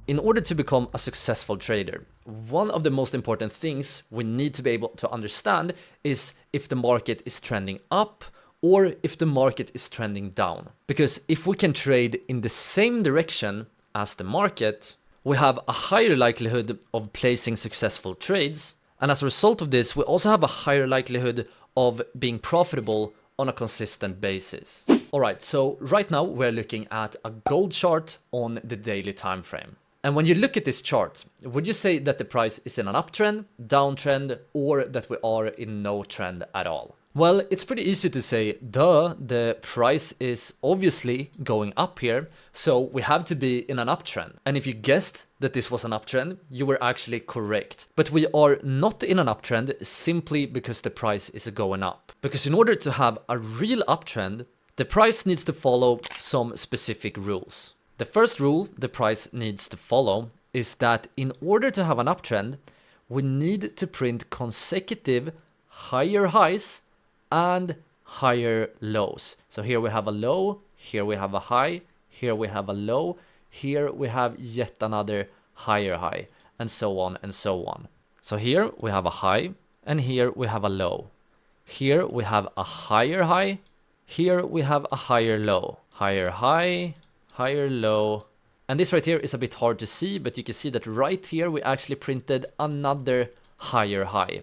In order to become a successful trader, one of the most important things we need to be able to understand is if the market is trending up or if the market is trending down. Because if we can trade in the same direction as the market, we have a higher likelihood of placing successful trades. And as a result of this, we also have a higher likelihood of being profitable on a consistent basis. Alright, so right now we're looking at a gold chart on the daily time frame. And when you look at this chart, would you say that the price is in an uptrend, downtrend, or that we are in no trend at all? Well, it's pretty easy to say, duh, the price is obviously going up here, so we have to be in an uptrend. And if you guessed that this was an uptrend, you were actually correct. But we are not in an uptrend simply because the price is going up. Because in order to have a real uptrend, the price needs to follow some specific rules. The first rule the price needs to follow is that in order to have an uptrend, we need to print consecutive higher highs and higher lows. So here we have a low, here we have a high, here we have a low, here we have yet another higher high, and so on and so on. So here we have a high, and here we have a low. Here we have a higher high, here we have a higher low. Higher high, higher low. And this right here is a bit hard to see, but you can see that right here we actually printed another higher high.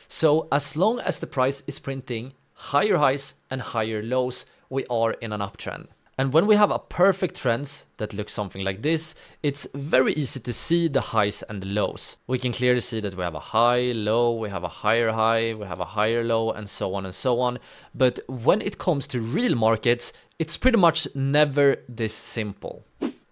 So as long as the price is printing higher highs and higher lows, we are in an uptrend. And when we have a perfect trend that looks something like this, it's very easy to see the highs and the lows. We can clearly see that we have a high, low, we have a higher high, we have a higher low, and so on and so on. But when it comes to real markets, it's pretty much never this simple.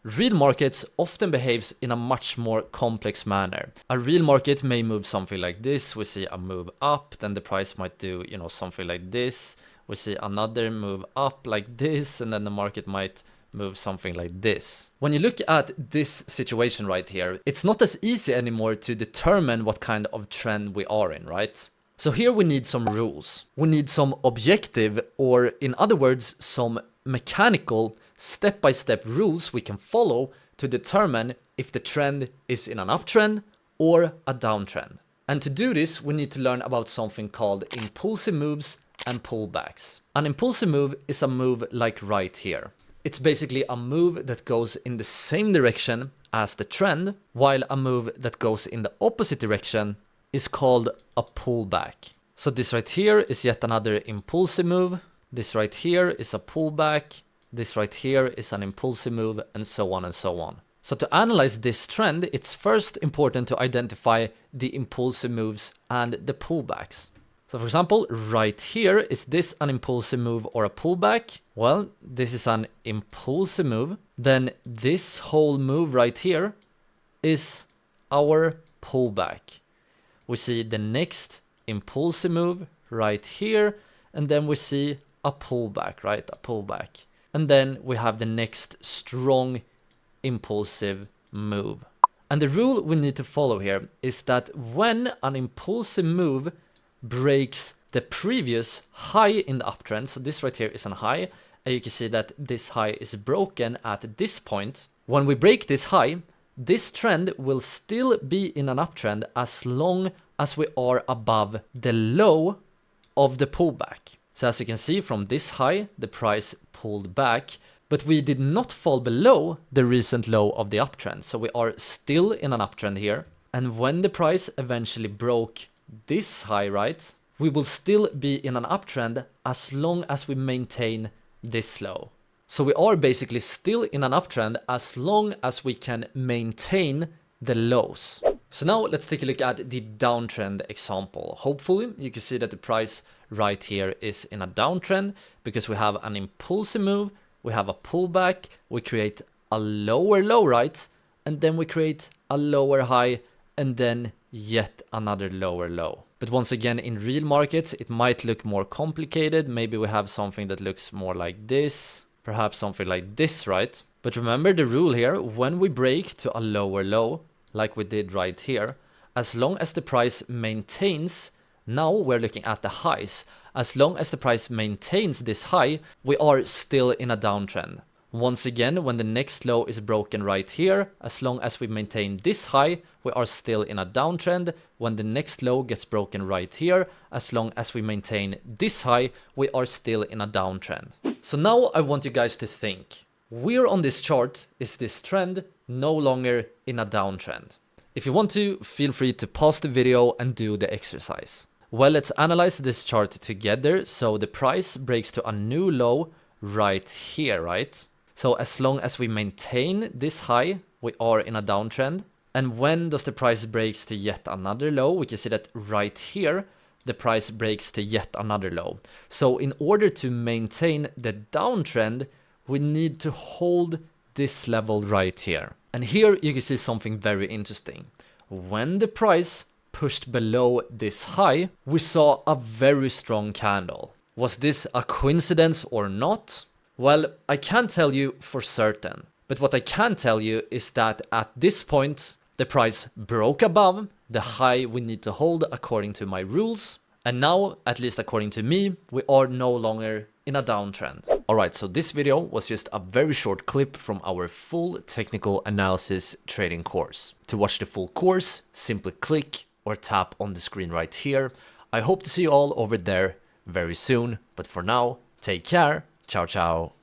Real markets often behaves in a much more complex manner. A real market may move something like this. We see a move up, then the price might do, something like this. We see another move up like this, and then the market might move something like this. When you look at this situation right here, it's not as easy anymore to determine what kind of trend we are in, right? So here we need some rules. We need some objective, or in other words, some mechanical step-by-step rules we can follow to determine if the trend is in an uptrend or a downtrend. And to do this, we need to learn about something called impulsive moves and pullbacks. An impulsive move is a move like right here. It's basically a move that goes in the same direction as the trend, while a move that goes in the opposite direction is called a pullback. So this right here is yet another impulsive move. This right here is a pullback. This right here is an impulsive move, and so on and so on. So to analyze this trend, it's first important to identify the impulsive moves and the pullbacks. So for example, right here, is this an impulsive move or a pullback? Well, this is an impulsive move. Then this whole move right here is our pullback. We see the next impulsive move right here, and then we see a pullback, right? A pullback. And then we have the next strong impulsive move. And the rule we need to follow here is that when an impulsive move breaks the previous high in the uptrend, so this right here is a high, and you can see that this high is broken at this point. When we break this high, this trend will still be in an uptrend as long as we are above the low of the pullback. So as you can see from this high, the price pulled back, but we did not fall below the recent low of the uptrend. So we are still in an uptrend here. And when the price eventually broke this high, right, we will still be in an uptrend as long as we maintain this low. So we are basically still in an uptrend as long as we can maintain the lows. So now let's take a look at the downtrend example. Hopefully you can see that the price right here is in a downtrend because we have an impulsive move, we have a pullback, we create a lower low, right? And then we create a lower high, and then yet another lower low. But once again, in real markets, it might look more complicated. Maybe we have something that looks more like this, perhaps something like this, right? But remember the rule here, when we break to a lower low, like we did right here, as long as the price maintains, now we're looking at the highs, as long as the price maintains this high, we are still in a downtrend. Once again, when the next low is broken right here, as long as we maintain this high, we are still in a downtrend. When the next low gets broken right here, as long as we maintain this high, we are still in a downtrend. So now I want you guys to think, where on this chart is this trend no longer in a downtrend? If you want to, feel free to pause the video and do the exercise. Well, let's analyze this chart together. So the price breaks to a new low right here, right? So as long as we maintain this high, we are in a downtrend. And when does the price breaks to yet another low? We can see that right here, the price breaks to yet another low. So in order to maintain the downtrend, we need to hold this level right here. And here you can see something very interesting. When the price pushed below this high, we saw a very strong candle. Was this a coincidence or not? Well, I can't tell you for certain, but what I can tell you is that at this point, the price broke above the high we need to hold according to my rules. And now, at least according to me, we are no longer in a downtrend. Alright, so this video was just a very short clip from our full technical analysis trading course. To watch the full course, simply click or tap on the screen right here. I hope to see you all over there very soon, but for now, take care. Ciao, ciao.